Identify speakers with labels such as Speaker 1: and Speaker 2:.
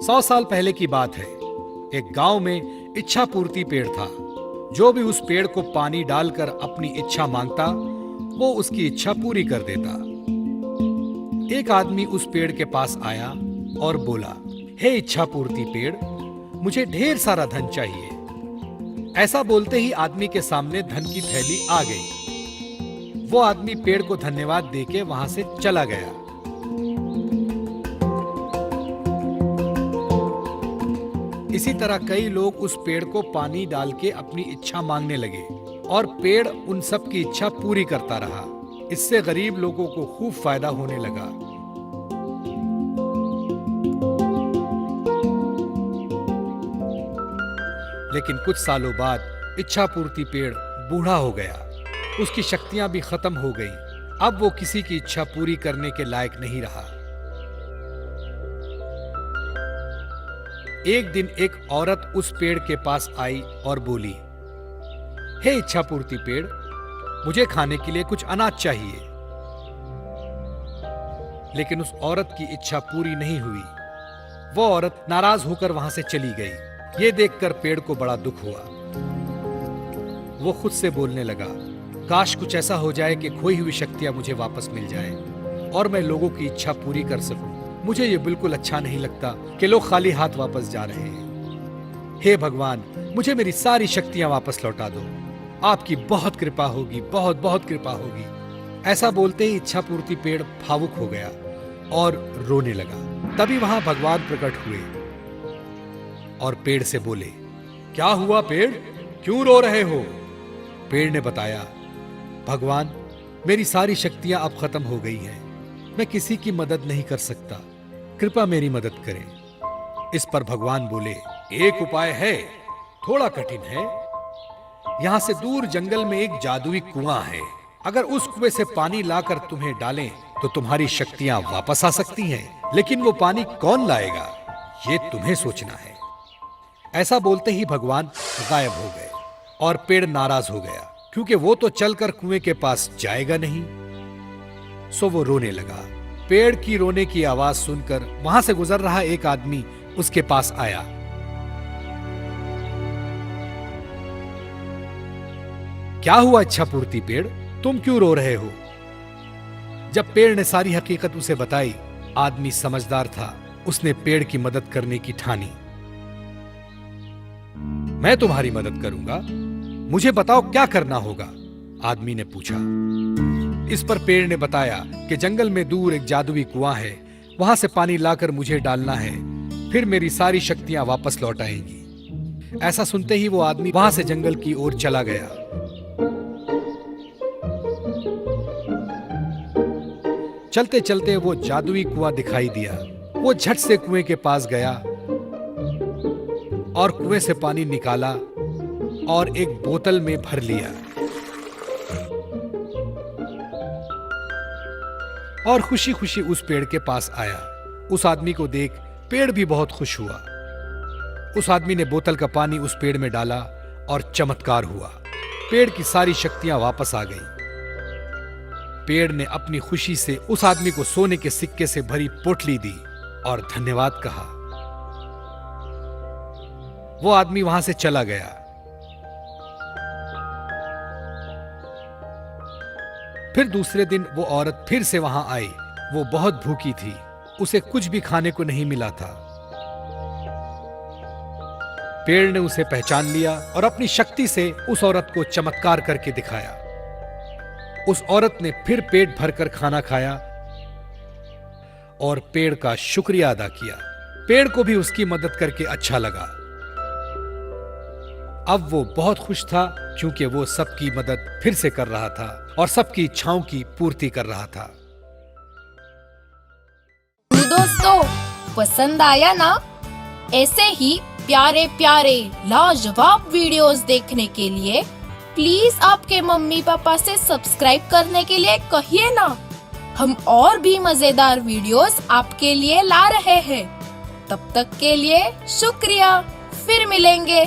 Speaker 1: 100 साल पहले की बात है। एक गांव में इच्छा पूर्ति पेड़ था। जो भी उस पेड़ को पानी डालकर अपनी इच्छा मांगता, वो उसकी इच्छा पूरी कर देता। एक आदमी उस पेड़ के पास आया और बोला, हे इच्छा पूर्ति पेड़, मुझे ढेर सारा धन चाहिए। ऐसा बोलते ही आदमी के सामने धन की थैली आ गई। वो आदमी पेड़ को धन्यवाद देके वहां से चला गया। इसी तरह कई लोग उस पेड़ को पानी डाल के अपनी इच्छा मांगने लगे और पेड़ उन सब की इच्छा पूरी करता रहा। इससे गरीब लोगों को खूब फायदा होने लगा। लेकिन कुछ सालों बाद इच्छा पूर्ति पेड़ बूढ़ा हो गया। उसकी शक्तियां भी खत्म हो गईं। अब वो किसी की इच्छा पूरी करने के लायक नहीं रहा। एक दिन एक औरत उस पेड़ के पास आई और बोली, हे इच्छा पूर्ति पेड़, मुझे खाने के लिए कुछ अनाज चाहिए। लेकिन उस औरत की इच्छा पूरी नहीं हुई। वो औरत नाराज होकर वहां से चली गई। ये देखकर पेड़ को बड़ा दुख हुआ। वो खुद से बोलने लगा, काश कुछ ऐसा हो जाए कि खोई हुई शक्तियां मुझे वापस मिल जाए और मैं लोगों की इच्छा पूरी कर सकूं। मुझे ये बिल्कुल अच्छा नहीं लगता कि लोग खाली हाथ वापस जा रहे हैं। हे भगवान, मुझे मेरी सारी शक्तियां वापस लौटा दो। आपकी बहुत कृपा होगी, बहुत बहुत कृपा होगी। ऐसा बोलते ही इच्छा पूर्ति पेड़ भावुक हो गया और रोने लगा। तभी वहां भगवान प्रकट हुए और पेड़ से बोले, क्या हुआ पेड़, क्यों रो रहे हो? पेड़ ने बताया, भगवान, मेरी सारी शक्तियां अब खत्म हो गई हैं। मैं किसी की मदद नहीं कर सकता, कृपया मेरी मदद करें। इस पर भगवान बोले, एक उपाय है, थोड़ा कठिन है। यहां से दूर जंगल में एक जादुई कुआं है। अगर उस कुएं से पानी लाकर तुम्हें डालें तो तुम्हारी शक्तियां वापस आ सकती हैं। लेकिन वो पानी कौन लाएगा, ये तुम्हें सोचना है। ऐसा बोलते ही भगवान गायब हो गए और पेड़ नाराज हो गया, क्योंकि वो तो चलकर कुएं के पास जाएगा नहीं। सो वो रोने लगा। पेड़ की रोने की आवाज सुनकर वहां से गुजर रहा एक आदमी उसके पास आया। क्या हुआ इच्छा पूर्ति पेड़, तुम क्यों रो रहे हो? जब पेड़ ने सारी हकीकत उसे बताई, आदमी समझदार था। उसने पेड़ की मदद करने की ठानी। मैं तुम्हारी मदद करूंगा, मुझे बताओ क्या करना होगा? आदमी ने पूछा। इस पर पेड़ ने बताया कि जंगल में दूर एक जादुई कुआं है, वहां से पानी लाकर मुझे डालना है, फिर मेरी सारी शक्तियां वापस लौट आएंगी। ऐसा सुनते ही वो आदमी वहां से जंगल की ओर चला गया। चलते चलते वो जादुई कुआं दिखाई दिया। वो झट से कुएं के पास गया और कुएं से पानी निकाला और एक बोतल में भर लिया और खुशी खुशी उस पेड़ के पास आया। उस आदमी को देख पेड़ भी बहुत खुश हुआ। उस आदमी ने बोतल का पानी उस पेड़ में डाला और चमत्कार हुआ। पेड़ की सारी शक्तियां वापस आ गईं। पेड़ ने अपनी खुशी से उस आदमी को सोने के सिक्के से भरी पोटली दी और धन्यवाद कहा। वो आदमी वहां से चला गया। फिर दूसरे दिन वो औरत फिर से वहां आई। वो बहुत भूखी थी, उसे कुछ भी खाने को नहीं मिला था। पेड़ ने उसे पहचान लिया और अपनी शक्ति से उस औरत को चमत्कार करके दिखाया। उस औरत ने फिर पेट भरकर खाना खाया और पेड़ का शुक्रिया अदा किया। पेड़ को भी उसकी मदद करके अच्छा लगा। अब वो बहुत खुश था, क्योंकि वो सबकी मदद फिर से कर रहा था और सबकी इच्छाओं की पूर्ति कर रहा था।
Speaker 2: दोस्तों, पसंद आया ना? ऐसे ही प्यारे प्यारे लाजवाब वीडियोस देखने के लिए प्लीज आपके मम्मी पापा से सब्सक्राइब करने के लिए कहिए ना। हम और भी मजेदार वीडियोस आपके लिए ला रहे हैं। तब तक के लिए शुक्रिया। फिर मिलेंगे।